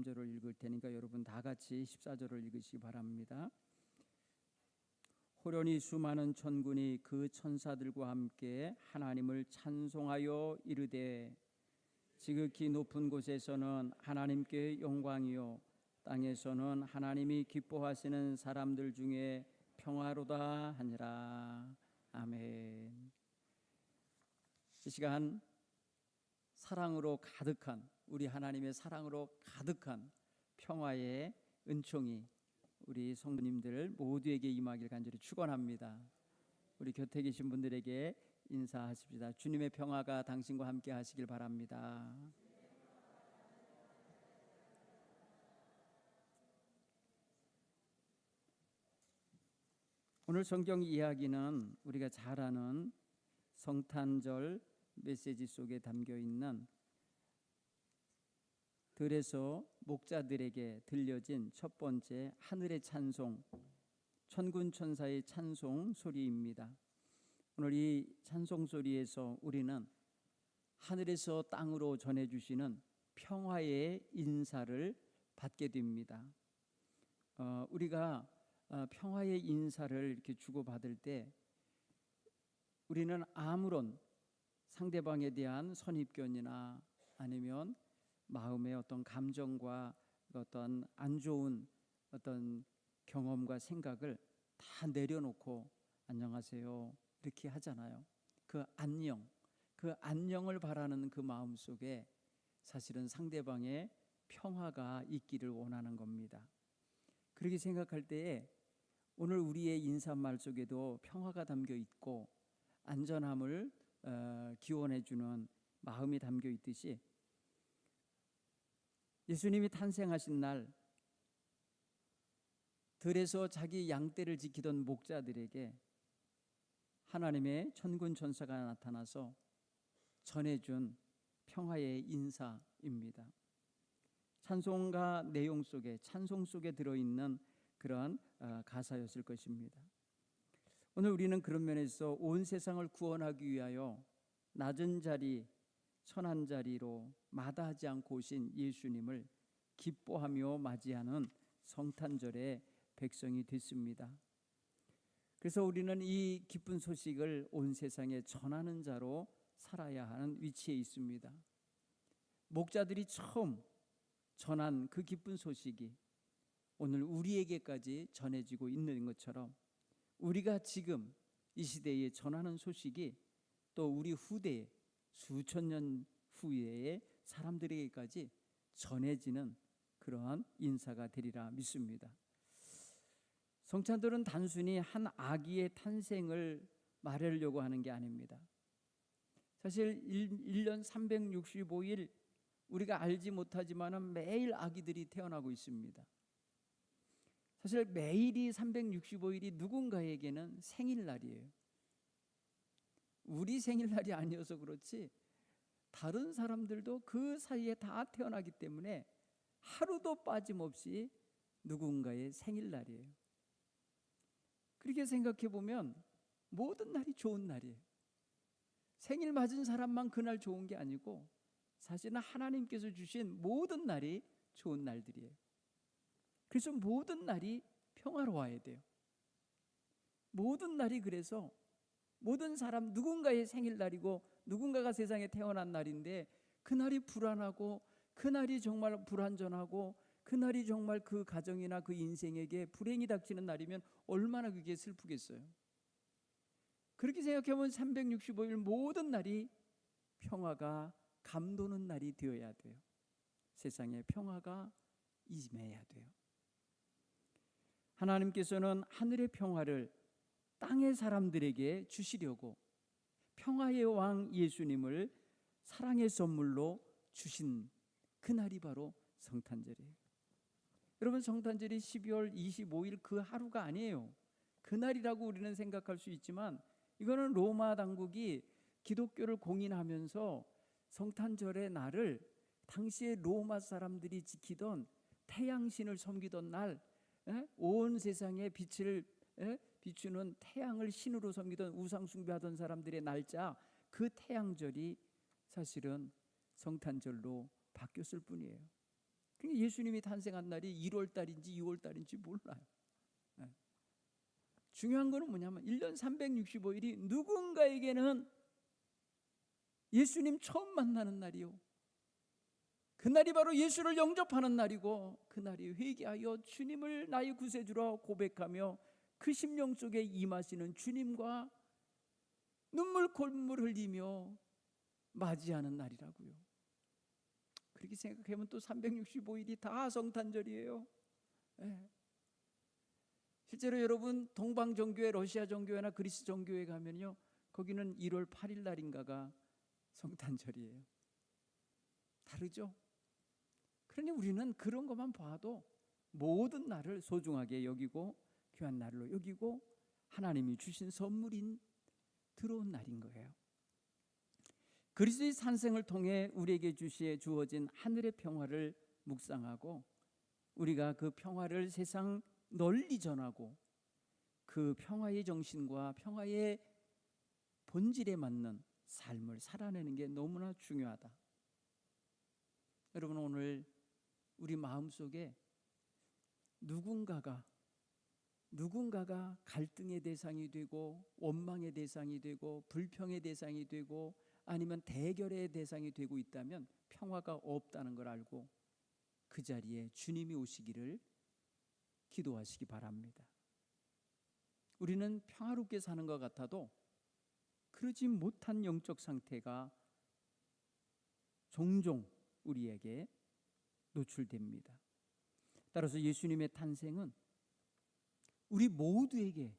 13절을 읽을 테니까 여러분 다 같이 14절을 읽으시기 바랍니다. 호련히 수많은 천군이 그 천사들과 함께 하나님을 찬송하여 이르되 지극히 높은 곳에서는 하나님께 영광이요 땅에서는 하나님이 기뻐하시는 사람들 중에 평화로다 하니라. 아멘. 이 시간 사랑으로 가득한, 우리 하나님의 사랑으로 가득한 평화의 은총이 우리 성도님들 모두에게 임하길 간절히 축원합니다. 우리 곁에 계신 분들에게 인사하십시다. 주님의 평화가 당신과 함께 하시길 바랍니다. 오늘 성경 이야기는 우리가 잘 아는 성탄절 메시지 속에 담겨 있는 들에서 목자들에게 들려진 첫 번째 하늘의 찬송, 천군 천사의 찬송 소리입니다. 오늘 이 찬송 소리에서 우리는 하늘에서 땅으로 전해주시는 평화의 인사를 받게 됩니다. 우리가 평화의 인사를 이렇게 주고받을 때 우리는 아무런 상대방에 대한 선입견이나 아니면 마음의 어떤 감정과 어떤 안 좋은 어떤 경험과 생각을 다 내려놓고 안녕하세요 이렇게 하잖아요. 그 안녕을 바라는 그 마음 속에 사실은 상대방의 평화가 있기를 원하는 겁니다. 그렇게 생각할 때에 오늘 우리의 인사말 속에도 평화가 담겨 있고 안전함을 기원해 주는 마음이 담겨 있듯이 예수님이 탄생하신 날 들에서 자기 양떼를 지키던 목자들에게 하나님의 천군 천사가 나타나서 전해준 평화의 인사입니다. 찬송가 내용 속에, 찬송 속에 들어있는 그런 가사였을 것입니다. 오늘 우리는 그런 면에서 온 세상을 구원하기 위하여 낮은 자리, 천한 자리로 마다하지 않고 오신 예수님을 기뻐하며 맞이하는 성탄절의 백성이 됐습니다. 그래서 우리는 이 기쁜 소식을 온 세상에 전하는 자로 살아야 하는 위치에 있습니다. 목자들이 처음 전한 그 기쁜 소식이 오늘 우리에게까지 전해지고 있는 것처럼 우리가 지금 이 시대에 전하는 소식이 또 우리 후대에 수천 년 후에 사람들에게까지 전해지는 그러한 인사가 되리라 믿습니다. 성탄절은 단순히 한 아기의 탄생을 말하려고 하는 게 아닙니다. 사실 1년 365일 우리가 알지 못하지만 매일 아기들이 태어나고 있습니다. 사실 매일이 365일이 누군가에게는 생일날이에요. 우리 생일날이 아니어서 그렇지 다른 사람들도 그 사이에 다 태어나기 때문에 하루도 빠짐없이 누군가의 생일날이에요. 그렇게 생각해 보면 모든 날이 좋은 날이에요. 생일 맞은 사람만 그날 좋은 게 아니고 사실은 하나님께서 주신 모든 날이 좋은 날들이에요. 그래서 모든 날이 평화로워야 돼요. 모든 날이 그래서 모든 사람 누군가의 생일날이고 누군가가 세상에 태어난 날인데 그날이 불안하고 그날이 정말 불안전하고 그날이 정말 그 가정이나 그 인생에게 불행이 닥치는 날이면 얼마나 그게 슬프겠어요. 그렇게 생각해보면 365일 모든 날이 평화가 감도는 날이 되어야 돼요. 세상에 평화가 임해야 돼요. 하나님께서는 하늘의 평화를 땅의 사람들에게 주시려고 평화의 왕 예수님을 사랑의 선물로 주신 그날이 바로 성탄절이에요. 여러분, 성탄절이 12월 25일 그 하루가 아니에요. 그날이라고 우리는 생각할 수 있지만 이거는 로마 당국이 기독교를 공인하면서 성탄절의 날을 당시에 로마 사람들이 지키던 태양신을 섬기던 날, 온 세상에 빛을 비추는 태양을 신으로 섬기던 우상 숭배하던 사람들의 날짜, 그 태양절이 사실은 성탄절로 바뀌었을 뿐이에요. 예수님이 탄생한 날이 1월 달인지 2월 달인지 몰라요. 중요한 거는 뭐냐면 1년 365일이 누군가에게는 예수님 처음 만나는 날이요, 그날이 바로 예수를 영접하는 날이고, 그날이 회개하여 주님을 나의 구세주라 고백하며 그 심령 속에 임하시는 주님과 눈물 콧물 흘리며 맞이하는 날이라고요. 그렇게 생각하면 또 365일이 다 성탄절이에요. 실제로 여러분 동방 정교회, 러시아 정교회나 그리스 정교회 가면요, 거기는 1월 8일 날인가가 성탄절이에요. 다르죠? 그러니 우리는 그런 것만 봐도 모든 날을 소중하게 여기고 귀한 날로 여기고 하나님이 주신 선물인 들어온 날인 거예요. 그리스도의 탄생을 통해 우리에게 주어진 하늘의 평화를 묵상하고, 우리가 그 평화를 세상 널리 전하고 그 평화의 정신과 평화의 본질에 맞는 삶을 살아내는 게 너무나 중요하다. 여러분, 오늘 우리 마음속에 누군가가 갈등의 대상이 되고 원망의 대상이 되고 불평의 대상이 되고 아니면 대결의 대상이 되고 있다면 평화가 없다는 걸 알고 그 자리에 주님이 오시기를 기도하시기 바랍니다. 우리는 평화롭게 사는 것 같아도 그러지 못한 영적 상태가 종종 우리에게 노출됩니다. 따라서 예수님의 탄생은 우리 모두에게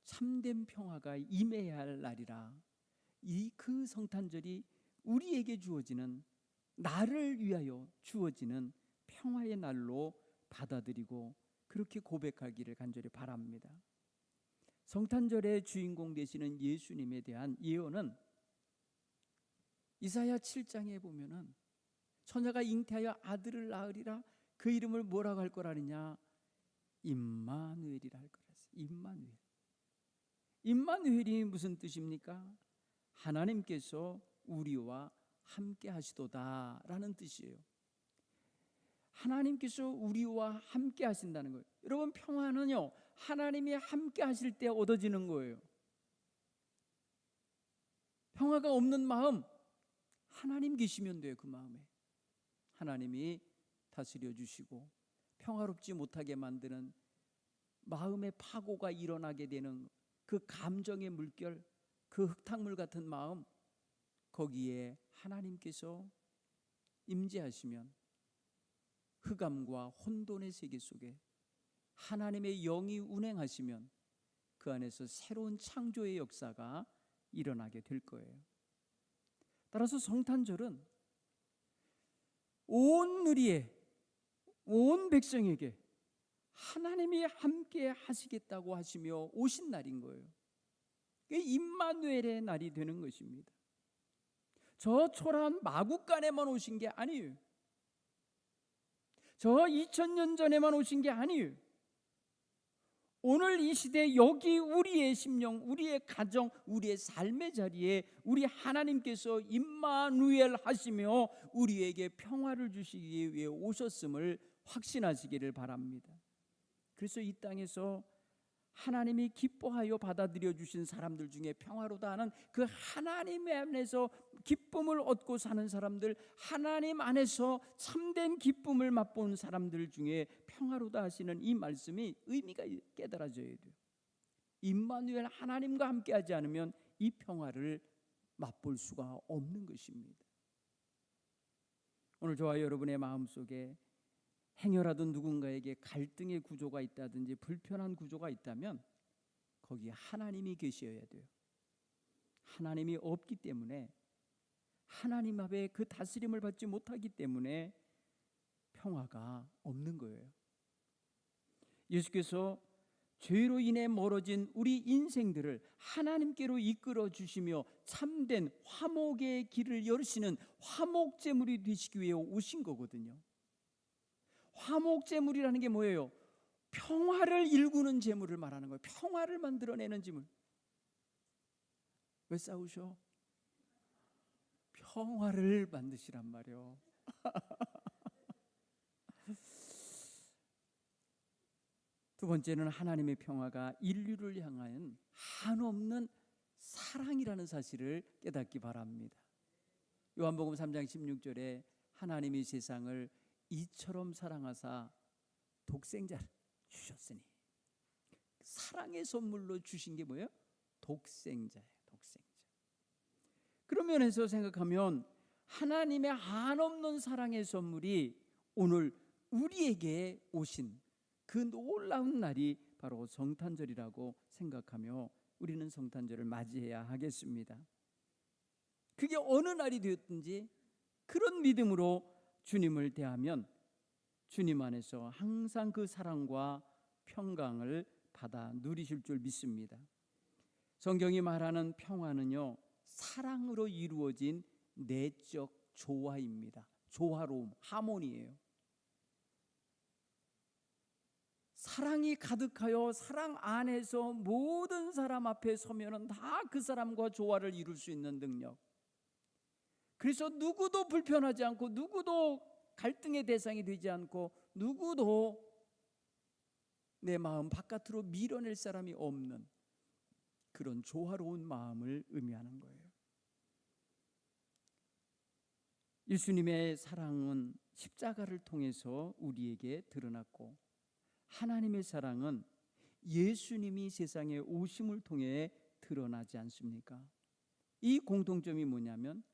참된 평화가 임해야 할 날이라, 그 성탄절이 우리에게 주어지는, 나를 위하여 주어지는 평화의 날로 받아들이고 그렇게 고백하기를 간절히 바랍니다. 성탄절의 주인공 되시는 예수님에 대한 예언은 이사야 7장에 보면은 처녀가 잉태하여 아들을 낳으리라, 그 이름을 뭐라고 할 거라느냐? 임마누엘이라 할 거라서. 임마누엘. 임마누엘이 무슨 뜻입니까? 하나님께서 우리와 함께 하시도다라는 뜻이에요. 하나님께서 우리와 함께 하신다는 거예요. 여러분, 평화는요, 하나님이 함께 하실 때 얻어지는 거예요. 평화가 없는 마음, 하나님 계시면 돼요. 그 마음에 하나님이 다스려 주시고 평화롭지 못하게 만드는 마음의 파고가 일어나게 되는 그 감정의 물결, 그 흙탕물 같은 마음, 거기에 하나님께서 임재하시면 흑암과 혼돈의 세계 속에 하나님의 영이 운행하시면 그 안에서 새로운 창조의 역사가 일어나게 될 거예요. 따라서 성탄절은 온 누리에, 온 백성에게 하나님이 함께 하시겠다고 하시며 오신 날인 거예요. 임마누엘의 날이 되는 것입니다. 저 초라한 마국간에만 오신 게 아니에요. 저 2000년 전에만 오신 게 아니에요. 오늘 이 시대 여기 우리의 심령, 우리의 가정, 우리의 삶의 자리에 우리 하나님께서 임마누엘 하시며 우리에게 평화를 주시기 위해 오셨음을 확신하시기를 바랍니다. 그래서 이 땅에서 하나님이 기뻐하여 받아들여 주신 사람들 중에 평화로다 하는 그 하나님 안에서 기쁨을 얻고 사는 사람들, 하나님 안에서 참된 기쁨을 맛보는 사람들 중에 평화로다 하시는 이 말씀이 의미가 깨달아져야 돼요. 임마누엘, 하나님과 함께하지 않으면 이 평화를 맛볼 수가 없는 것입니다. 오늘 저와 여러분의 마음속에 행여라도 누군가에게 갈등의 구조가 있다든지 불편한 구조가 있다면 거기에 하나님이 계셔야 돼요. 하나님이 없기 때문에, 하나님 앞에 그 다스림을 받지 못하기 때문에 평화가 없는 거예요. 예수께서 죄로 인해 멀어진 우리 인생들을 하나님께로 이끌어 주시며 참된 화목의 길을 열으시는 화목제물이 되시기 위해 오신 거거든요. 화목제물이라는 게 뭐예요? 평화를 일구는 제물을 말하는 거예요. 평화를 만들어내는 제물. 왜 싸우셔? 평화를 만드시란 말이요. 두 번째는 하나님의 평화가 인류를 향한 한없는 사랑이라는 사실을 깨닫기 바랍니다. 요한복음 3장 16절에 하나님이 세상을 이처럼 사랑하사 독생자를 주셨으니, 사랑의 선물로 주신 게 뭐예요? 독생자예요. 독생자. 그런 면에서 생각하면 하나님의 한없는 사랑의 선물이 오늘 우리에게 오신 그 놀라운 날이 바로 성탄절이라고 생각하며 우리는 성탄절을 맞이해야 하겠습니다. 그게 어느 날이 되었든지 그런 믿음으로 주님을 대하면 주님 안에서 항상 그 사랑과 평강을 받아 누리실 줄 믿습니다. 성경이 말하는 평화는요, 사랑으로 이루어진 내적 조화입니다. 조화로움, 하모니예요. 사랑이 가득하여 사랑 안에서 모든 사람 앞에 서면은 다 그 사람과 조화를 이룰 수 있는 능력. 그래서 누구도 불편하지 않고, 누구도 갈등의 대상이 되지 않고, 누구도 내 마음 바깥으로 밀어낼 사람이 없는 그런 조화로운 마음을 의미하는 거예요. 예수님의 사랑은 십자가를 통해서 우리에게 드러났고, 하나님의 사랑은 예수님이 세상에 오심을 통해 드러나지 않습니까? 이 공통점이 뭐냐면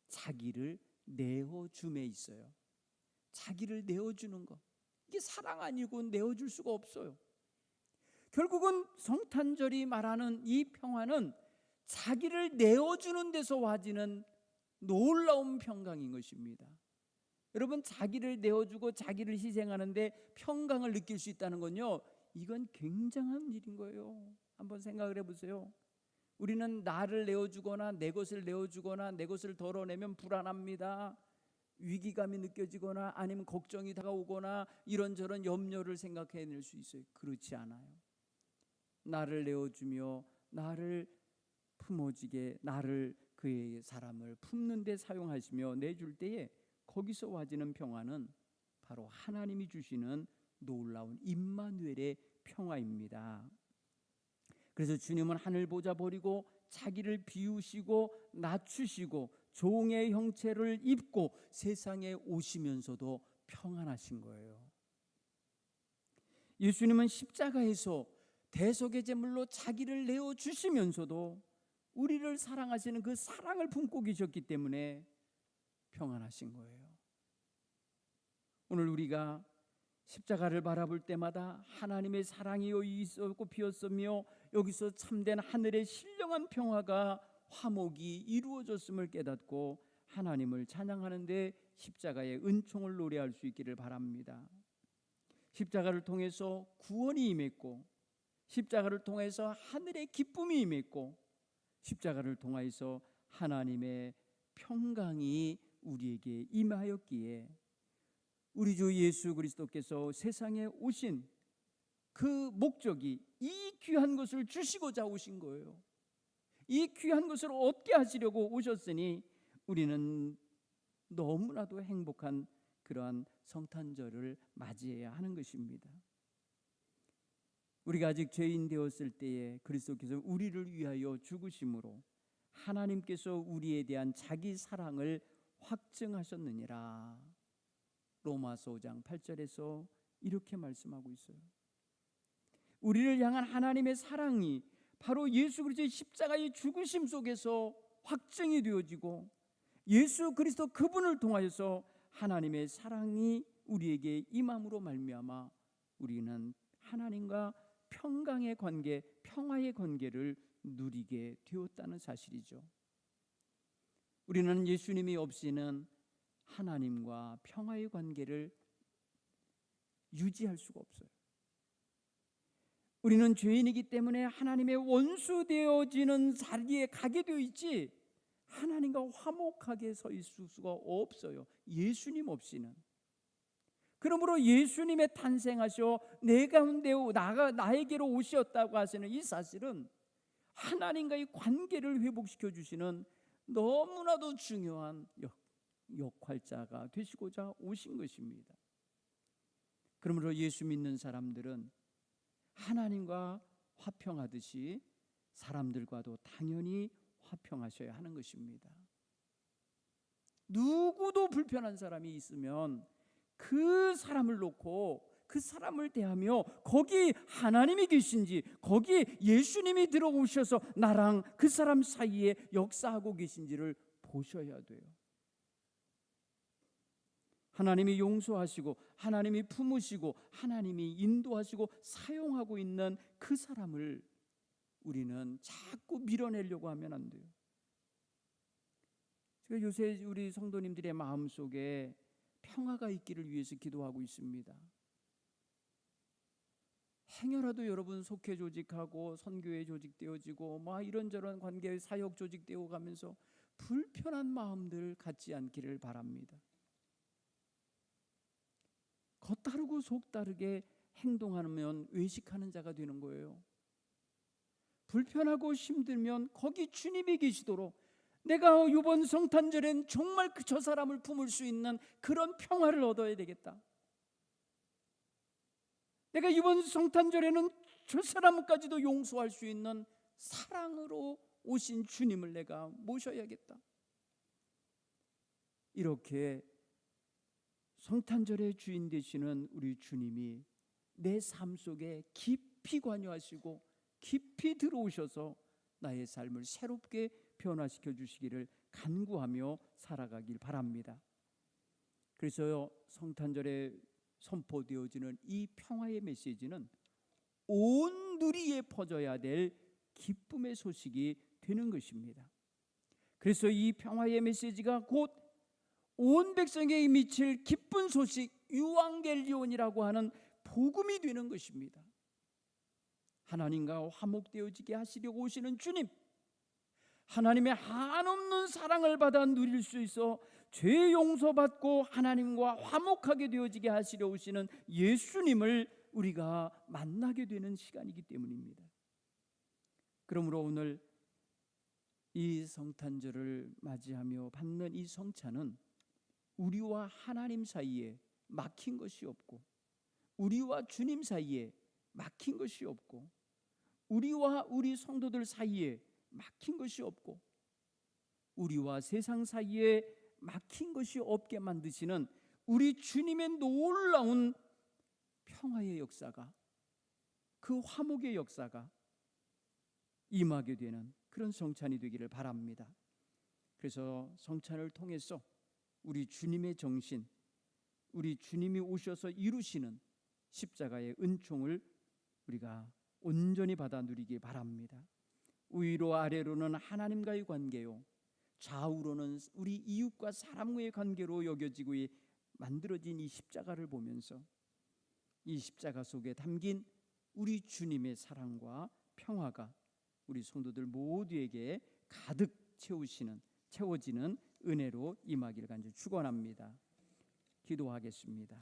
자기를 내어줌에 있어요. 자기를 내어주는 것, 이게 사랑 아니고 내어줄 수가 없어요. 결국은 성탄절이 말하는 이 평화는 자기를 내어주는 데서 와지는 놀라운 평강인 것입니다. 여러분, 자기를 내어주고 자기를 희생하는데 평강을 느낄 수 있다는 건요, 이건 굉장한 일인 거예요. 한번 생각을 해보세요. 우리는 나를 내어주거나 내 것을 내어주거나 내 것을 덜어내면 불안합니다. 위기감이 느껴지거나 아니면 걱정이 다가오거나 이런저런 염려를 생각해낼 수 있어요. 그렇지 않아요. 나를 내어주며 나를 품어지게, 나를 그의 사람을 품는 데 사용하시며 내줄 때에 거기서 와지는 평화는 바로 하나님이 주시는 놀라운 임마누엘의 평화입니다. 그래서 주님은 하늘 보좌 버리고 자기를 비우시고 낮추시고 종의 형체를 입고 세상에 오시면서도 평안하신 거예요. 예수님은 십자가에서 대속의 제물로 자기를 내어주시면서도 우리를 사랑하시는 그 사랑을 품고 계셨기 때문에 평안하신 거예요. 오늘 우리가 십자가를 바라볼 때마다 하나님의 사랑이 여기 있었고 비었으며 여기서 참된 하늘의 신령한 평화가 화목이 이루어졌음을 깨닫고 하나님을 찬양하는 데 십자가의 은총을 노래할 수 있기를 바랍니다. 십자가를 통해서 구원이 임했고, 십자가를 통해서 하늘의 기쁨이 임했고, 십자가를 통해서 하나님의 평강이 우리에게 임하였기에 우리 주 예수 그리스도께서 세상에 오신 그 목적이 이 귀한 것을 주시고자 오신 거예요. 이 귀한 것을 얻게 하시려고 오셨으니 우리는 너무나도 행복한 그러한 성탄절을 맞이해야 하는 것입니다. 우리가 아직 죄인 되었을 때에 그리스도께서 우리를 위하여 죽으심으로 하나님께서 우리에 대한 자기 사랑을 확증하셨느니라. 로마서 5장 8절에서 이렇게 말씀하고 있어요. 우리를 향한 하나님의 사랑이 바로 예수 그리스도의 십자가의 죽으심 속에서 확증이 되어지고, 예수 그리스도 그분을 통하여서 하나님의 사랑이 우리에게 임함으로 말미암아 우리는 하나님과 평강의 관계, 평화의 관계를 누리게 되었다는 사실이죠. 우리는 예수님이 없이는 하나님과 평화의 관계를 유지할 수가 없어요. 우리는 죄인이기 때문에 하나님의 원수 되어지는 자리에 가게 되어 있지 하나님과 화목하게 서 있을 수가 없어요. 예수님 없이는. 그러므로 예수님의 탄생하셔 내 가운데 나에게로 오셨다고 하시는 이 사실은 하나님과의 관계를 회복시켜 주시는 너무나도 중요한 역할자가 되시고자 오신 것입니다. 그러므로 예수 믿는 사람들은 하나님과 화평하듯이 사람들과도 당연히 화평하셔야 하는 것입니다. 누구도 불편한 사람이 있으면 그 사람을 놓고 그 사람을 대하며 거기 하나님이 계신지, 거기 예수님이 들어오셔서 나랑 그 사람 사이에 역사하고 계신지를 보셔야 돼요. 하나님이 용서하시고 하나님이 품으시고 하나님이 인도하시고 사용하고 있는 그 사람을 우리는 자꾸 밀어내려고 하면 안 돼요. 제가 요새 우리 성도님들의 마음속에 평화가 있기를 위해서 기도하고 있습니다. 행여라도 여러분 속회 조직하고 선교회 조직되어지고 이런저런 관계 사역 조직되어 가면서 불편한 마음들 갖지 않기를 바랍니다. 겉다르고 속다르게 행동하면 외식하는 자가 되는 거예요. 불편하고 힘들면 거기 주님이 계시도록 내가 이번 성탄절엔 정말 저 사람을 품을 수 있는 그런 평화를 얻어야 되겠다. 내가 이번 성탄절에는 저 사람까지도 용서할 수 있는 사랑으로 오신 주님을 내가 모셔야겠다. 이렇게 성탄절의 주인 되시는 우리 주님이 내 삶 속에 깊이 관여하시고 깊이 들어오셔서 나의 삶을 새롭게 변화시켜 주시기를 간구하며 살아가길 바랍니다. 그래서 성탄절에 선포되어지는 이 평화의 메시지는 온 누리에 퍼져야 될 기쁨의 소식이 되는 것입니다. 그래서 이 평화의 메시지가 곧 온 백성에게 미칠 기쁜 소식 유앙겔리온이라고 하는 복음이 되는 것입니다. 하나님과 화목되어지게 하시려고 오시는 주님, 하나님의 한없는 사랑을 받아 누릴 수 있어 죄 용서받고 하나님과 화목하게 되어지게 하시려 오시는 예수님을 우리가 만나게 되는 시간이기 때문입니다. 그러므로 오늘 이 성탄절을 맞이하며 받는 이 성찬은 우리와 하나님 사이에 막힌 것이 없고, 우리와 주님 사이에 막힌 것이 없고, 우리와 우리 성도들 사이에 막힌 것이 없고, 우리와 세상 사이에 막힌 것이 없게 만드시는 우리 주님의 놀라운 평화의 역사가, 그 화목의 역사가 임하게 되는 그런 성찬이 되기를 바랍니다. 그래서 성찬을 통해서 우리 주님의 정신, 우리 주님이 오셔서 이루시는 십자가의 은총을 우리가 온전히 받아 누리기 바랍니다. 위로 아래로는 하나님과의 관계요, 좌우로는 우리 이웃과 사람과의 관계로 여겨지고 만들어진 이 십자가를 보면서 이 십자가 속에 담긴 우리 주님의 사랑과 평화가 우리 성도들 모두에게 가득 채워지는 은혜로 임하기를 간절히 축원합니다. 기도하겠습니다.